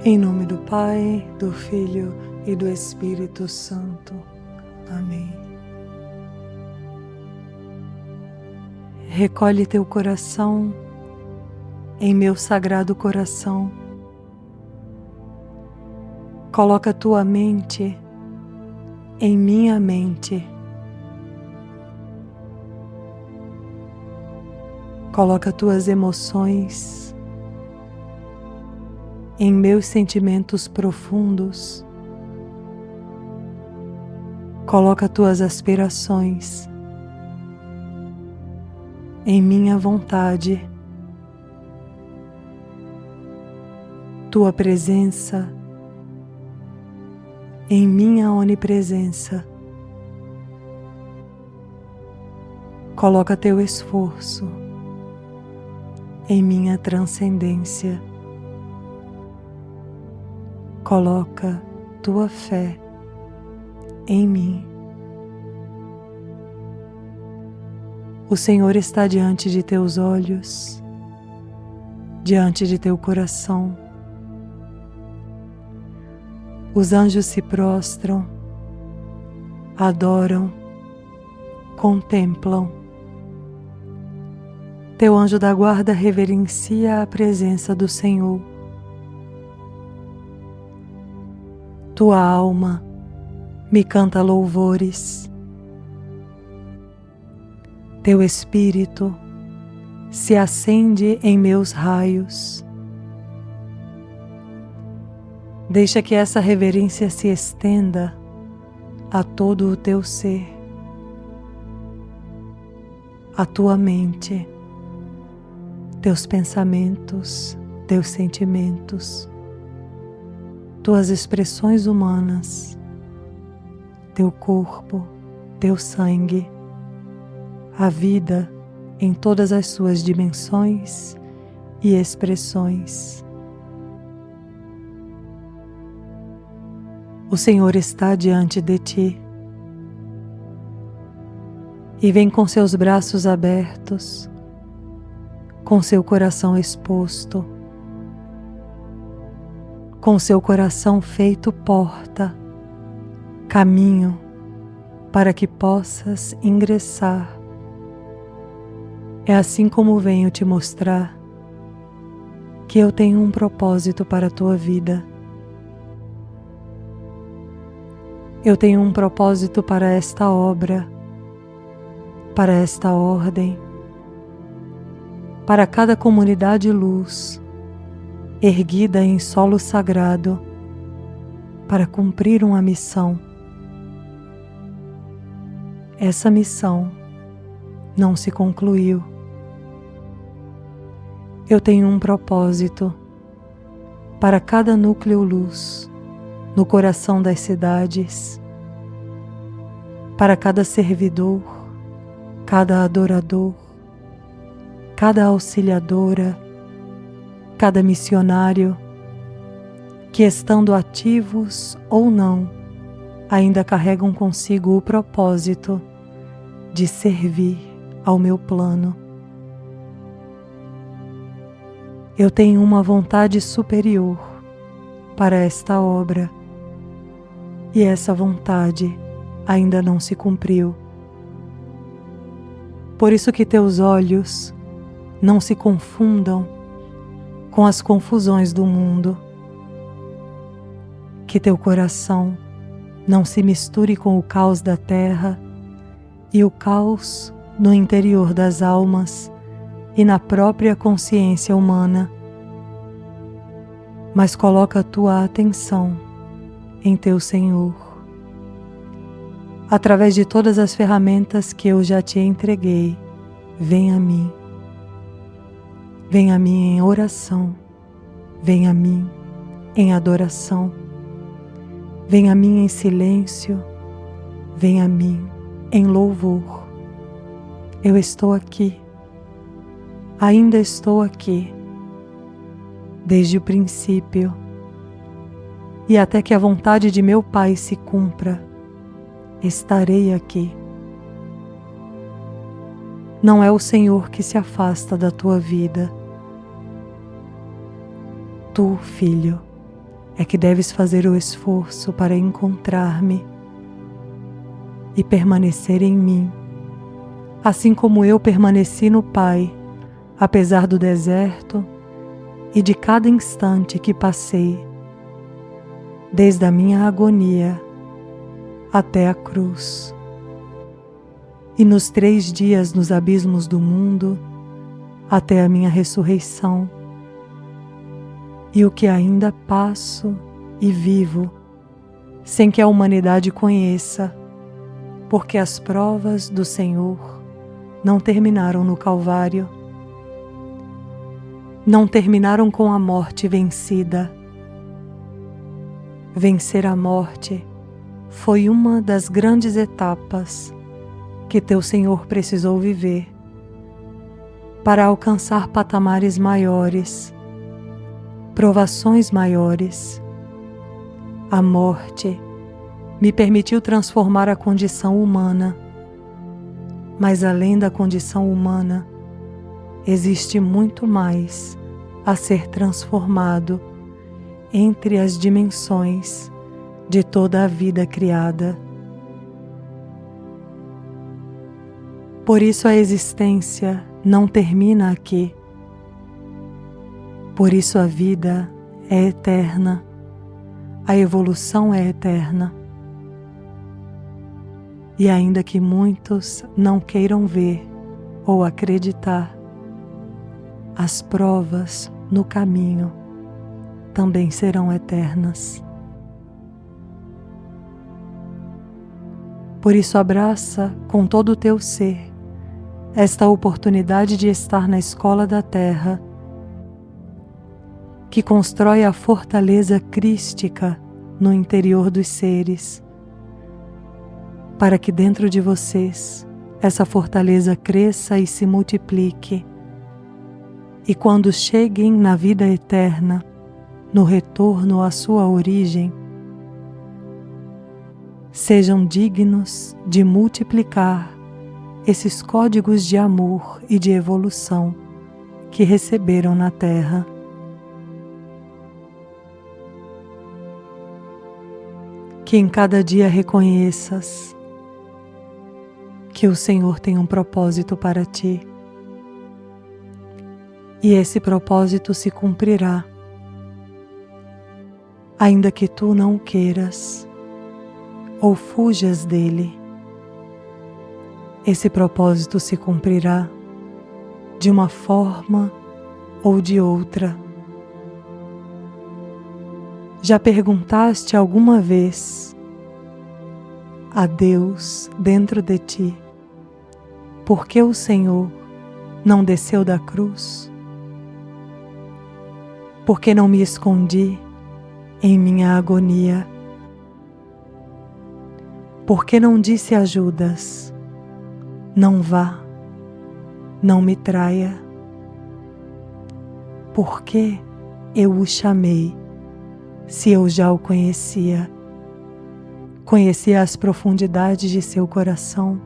Em nome do Pai, do Filho e do Espírito Santo. Amém. Recolhe teu coração em meu sagrado coração. Coloca tua mente em minha mente. Coloca tuas emoções em meus sentimentos profundos. Coloca tuas aspirações em minha vontade. Tua presença em minha onipresença. Coloca teu esforço em minha transcendência. Coloca tua fé em mim. O Senhor está diante de teus olhos, diante de teu coração. Os anjos se prostram, adoram, contemplam. Teu anjo da guarda reverencia a presença do Senhor. Tua alma me canta louvores. Teu espírito se acende em meus raios. Deixa que essa reverência se estenda a todo o teu ser, a tua mente, teus pensamentos, teus sentimentos, tuas expressões humanas, teu corpo, teu sangue, a vida em todas as suas dimensões e expressões. O Senhor está diante de ti e vem com seus braços abertos, com seu coração exposto, com seu coração feito porta, caminho para que possas ingressar. É assim como venho te mostrar que eu tenho um propósito para a tua vida. Eu tenho um propósito para esta obra, para esta ordem, para cada comunidade luz, erguida em solo sagrado, para cumprir uma missão. Essa missão não se concluiu. Eu tenho um propósito para cada núcleo luz no coração das cidades, para cada servidor, cada adorador, cada auxiliadora, cada missionário, que estando ativos ou não, ainda carregam consigo o propósito de servir ao meu plano. Eu tenho uma vontade superior para esta obra, e essa vontade ainda não se cumpriu. Por isso que teus olhos não se confundam com as confusões do mundo, que teu coração não se misture com o caos da terra e o caos no interior das almas e na própria consciência humana, mas coloca a tua atenção em teu Senhor. Através de todas as ferramentas que eu já te entreguei, vem a mim. Vem a mim em oração, vem a mim em adoração, vem a mim em silêncio, vem a mim em louvor. Eu estou aqui, ainda estou aqui, desde o princípio, e até que a vontade de meu Pai se cumpra, estarei aqui. Não é o Senhor que se afasta da tua vida. Tu, filho, é que deves fazer o esforço para encontrar-me e permanecer em mim, assim como eu permaneci no Pai, apesar do deserto e de cada instante que passei, desde a minha agonia até a cruz. E nos 3 dias nos abismos do mundo, até a minha ressurreição, e o que ainda passo e vivo, sem que a humanidade conheça, porque as provas do Senhor não terminaram no Calvário, não terminaram com a morte vencida. Vencer a morte foi uma das grandes etapas que teu Senhor precisou viver para alcançar patamares maiores, provações maiores. A morte me permitiu transformar a condição humana, mas além da condição humana, existe muito mais a ser transformado entre as dimensões de toda a vida criada. Por isso a existência não termina aqui. Por isso a vida é eterna, a evolução é eterna. E ainda que muitos não queiram ver ou acreditar, as provas no caminho também serão eternas. Por isso abraça com todo o teu ser esta oportunidade de estar na escola da Terra, que constrói a fortaleza crística no interior dos seres, para que dentro de vocês essa fortaleza cresça e se multiplique, e quando cheguem na vida eterna, no retorno à sua origem, sejam dignos de multiplicar esses códigos de amor e de evolução que receberam na Terra. Que em cada dia reconheças que o Senhor tem um propósito para ti, e esse propósito se cumprirá, ainda que tu não o queiras ou fujas dele. Esse propósito se cumprirá de uma forma ou de outra. Já perguntaste alguma vez a Deus dentro de ti por que o Senhor não desceu da cruz? Por que não me escondi em minha agonia? Por que não disse a Judas: não vá, não me traia? Por que eu o chamei, se eu já o conhecia? Conhecia as profundidades de seu coração,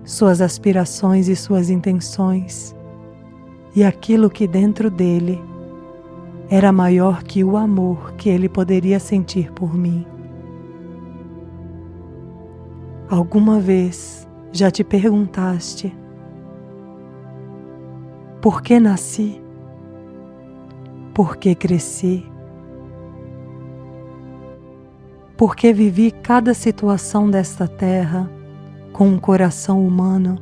suas aspirações e suas intenções, e aquilo que dentro dele era maior que o amor que ele poderia sentir por mim. Alguma vez já te perguntaste: por que nasci? Por que cresci? Por que vivi cada situação desta terra com um coração humano?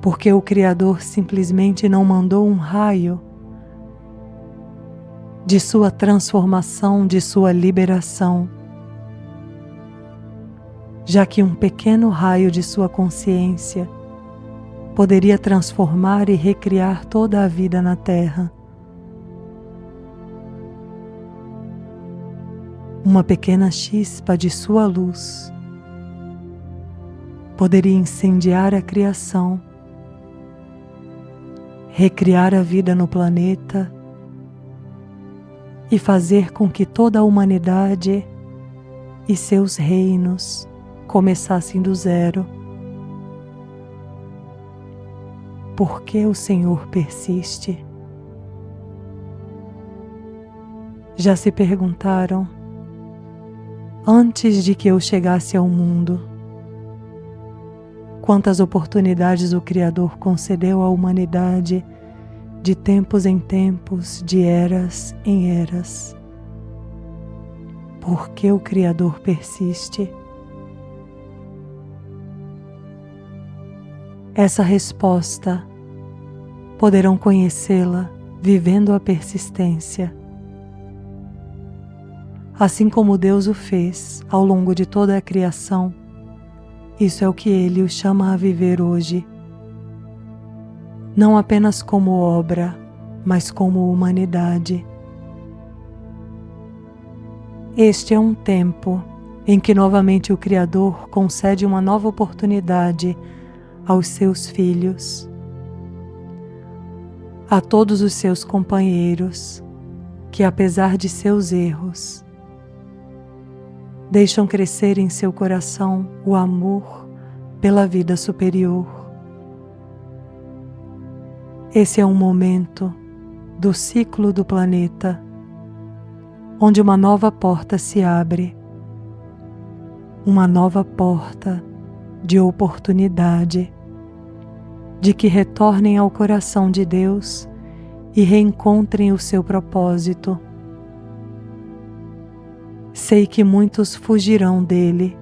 Porque o Criador simplesmente não mandou um raio de sua transformação, de sua liberação, já que um pequeno raio de sua consciência poderia transformar e recriar toda a vida na Terra. Uma pequena chispa de sua luz poderia incendiar a criação, recriar a vida no planeta e fazer com que toda a humanidade e seus reinos começassem do zero. Por que o Senhor persiste? Já se perguntaram, antes de que eu chegasse ao mundo, quantas oportunidades o Criador concedeu à humanidade de tempos em tempos, de eras em eras? Por que o Criador persiste? Essa resposta poderão conhecê-la vivendo a persistência. Assim como Deus o fez ao longo de toda a criação, isso é o que Ele os chama a viver hoje. Não apenas como obra, mas como humanidade. Este é um tempo em que novamente o Criador concede uma nova oportunidade aos seus filhos, a todos os seus companheiros, que apesar de seus erros, deixam crescer em seu coração o amor pela vida superior. Esse é um momento do ciclo do planeta, onde uma nova porta se abre, uma nova porta de oportunidade, de que retornem ao coração de Deus e reencontrem o seu propósito. Sei que muitos fugirão dele,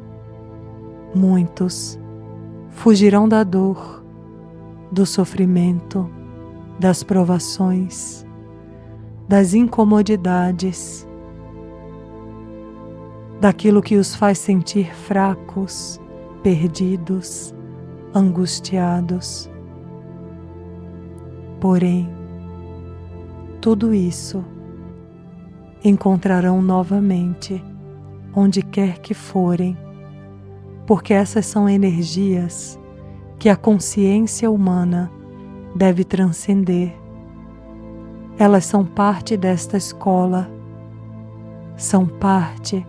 muitos fugirão da dor, do sofrimento, das provações, das incomodidades, daquilo que os faz sentir fracos, perdidos, angustiados. Porém, tudo isso encontrarão novamente, onde quer que forem, porque essas são energias que a consciência humana deve transcender. Elas são parte desta escola, são parte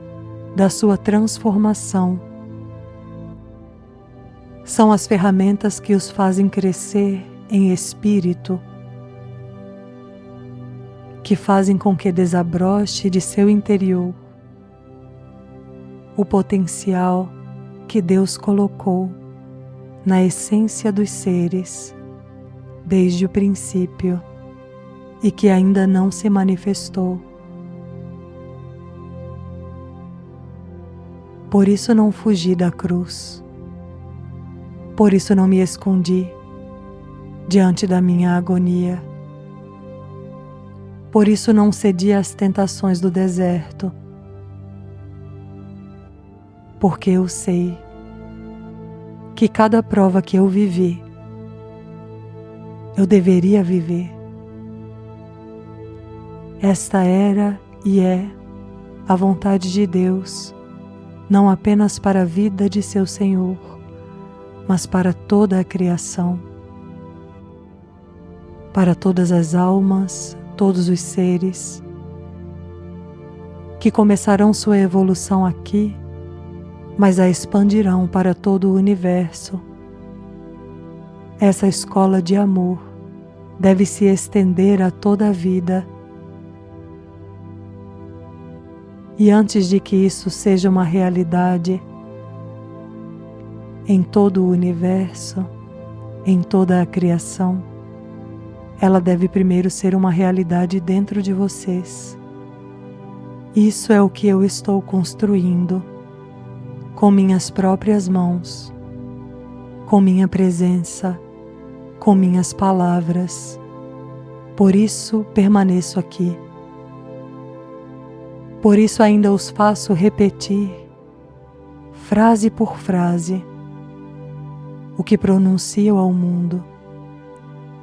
da sua transformação. São as ferramentas que os fazem crescer em espírito, que fazem com que desabroche de seu interior o potencial que Deus colocou na essência dos seres desde o princípio e que ainda não se manifestou. Por isso não fugi da cruz, por isso não me escondi diante da minha agonia. Por isso não cedi às tentações do deserto, porque eu sei que cada prova que eu vivi, eu deveria viver. Esta era e é a vontade de Deus, não apenas para a vida de seu Senhor, mas para toda a criação, para todas as almas, todos os seres que começarão sua evolução aqui, mas a expandirão para todo o universo. Essa escola de amor deve se estender a toda a vida. E antes de que isso seja uma realidade em todo o universo, em toda a criação, ela deve primeiro ser uma realidade dentro de vocês. Isso é o que eu estou construindo com minhas próprias mãos, com minha presença, com minhas palavras. Por isso permaneço aqui. Por isso ainda os faço repetir, frase por frase, o que pronuncio ao mundo,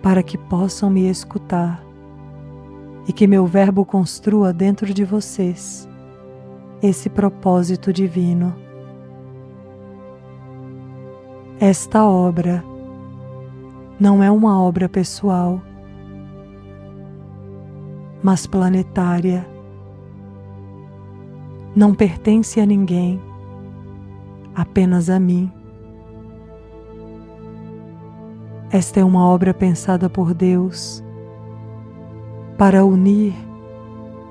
para que possam me escutar e que meu verbo construa dentro de vocês esse propósito divino. Esta obra não é uma obra pessoal, mas planetária. Não pertence a ninguém, apenas a mim. Esta é uma obra pensada por Deus para unir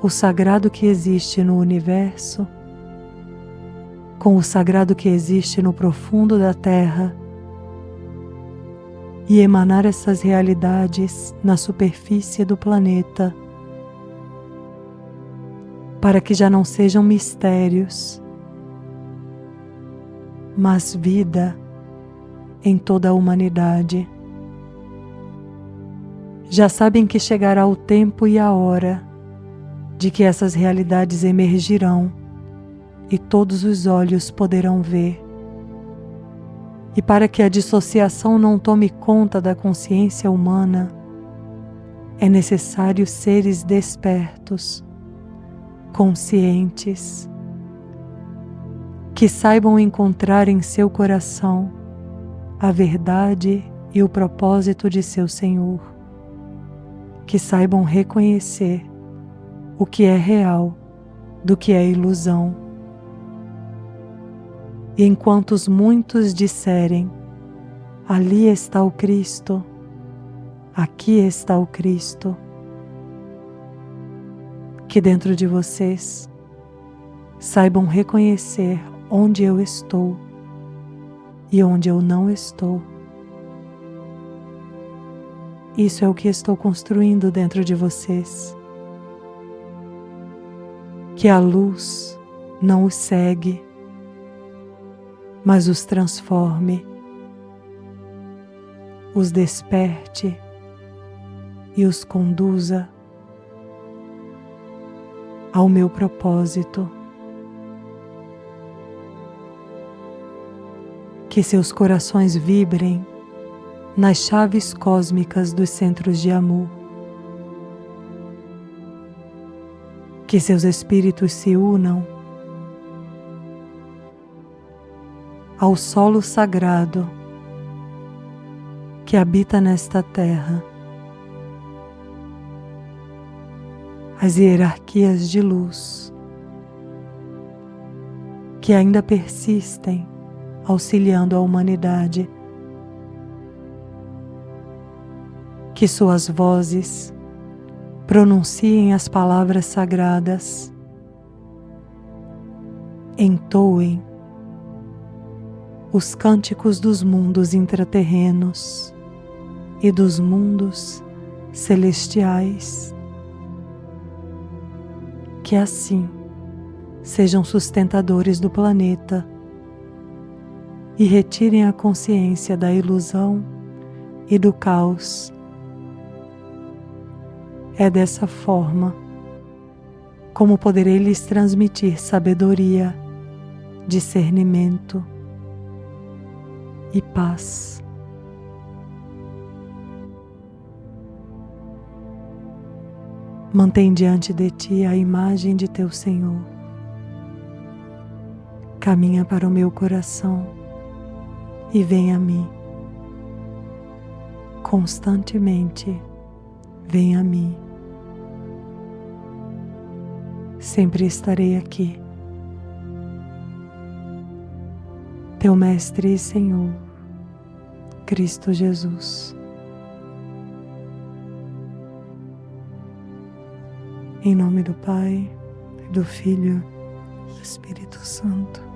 o sagrado que existe no universo, com o sagrado que existe no profundo da Terra, e emanar essas realidades na superfície do planeta, para que já não sejam mistérios, mas vida em toda a humanidade. Já sabem que chegará o tempo e a hora de que essas realidades emergirão e todos os olhos poderão ver. E para que a dissociação não tome conta da consciência humana, é necessário seres despertos, conscientes, que saibam encontrar em seu coração a verdade e o propósito de seu Senhor, que saibam reconhecer o que é real do que é ilusão. E enquanto os muitos disserem: ali está o Cristo, aqui está o Cristo, que dentro de vocês saibam reconhecer onde eu estou e onde eu não estou. Isso é o que estou construindo dentro de vocês. Que a luz não os cegue, mas os transforme, os desperte e os conduza ao meu propósito. Que seus corações vibrem nas chaves cósmicas dos centros de amor. Que seus espíritos se unam ao solo sagrado que habita nesta terra. As hierarquias de luz que ainda persistem auxiliando a humanidade. Que suas vozes pronunciem as palavras sagradas, entoem os cânticos dos mundos intraterrenos e dos mundos celestiais. Que assim sejam sustentadores do planeta e retirem a consciência da ilusão e do caos. É dessa forma como poderei lhes transmitir sabedoria, discernimento e paz. Mantém diante de ti a imagem de teu Senhor. Caminha para o meu coração e vem a mim. Constantemente vem a mim. Sempre estarei aqui. Teu Mestre e Senhor, Cristo Jesus. Em nome do Pai, do Filho e do Espírito Santo.